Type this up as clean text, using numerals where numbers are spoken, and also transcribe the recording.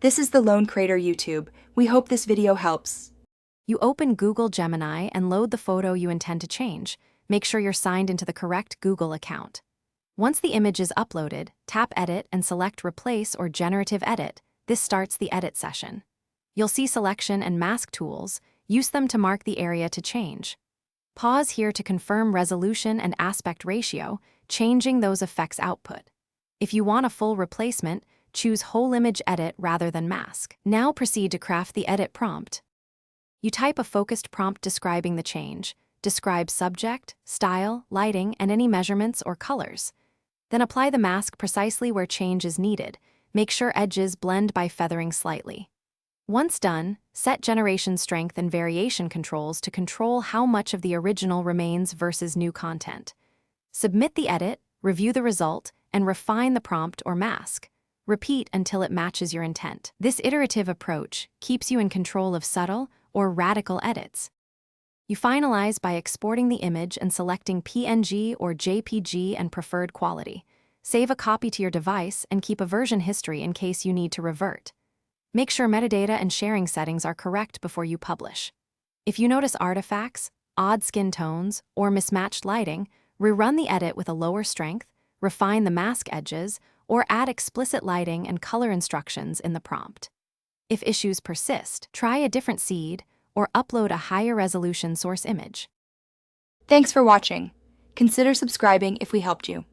This is the Lone Creator YouTube. We hope this video helps. You open Google Gemini and load the photo you intend to change. Make sure you're signed into the correct Google account. Once the image is uploaded, tap Edit and select Replace or Generative Edit. This starts the edit session. You'll see selection and mask tools. Use them to mark the area to change. Pause here to confirm resolution and aspect ratio, changing those effects output. If you want a full replacement, choose Whole Image Edit rather than Mask. Now proceed to craft the edit prompt. You type a focused prompt describing the change. Describe subject, style, lighting, and any measurements or colors. Then apply the mask precisely where change is needed. Make sure edges blend by feathering slightly. Once done, set generation strength and variation controls to control how much of the original remains versus new content. Submit the edit, review the result, and refine the prompt or mask. Repeat until it matches your intent. This iterative approach keeps you in control of subtle or radical edits. You finalize by exporting the image and selecting PNG or JPG and preferred quality. Save a copy to your device and keep a version history in case you need to revert. Make sure metadata and sharing settings are correct before you publish. If you notice artifacts, odd skin tones, or mismatched lighting, rerun the edit with a lower strength, refine the mask edges, or add explicit lighting and color instructions in the prompt. If issues persist, try a different seed or upload a higher resolution source image. Thanks for watching. Consider subscribing if we helped you.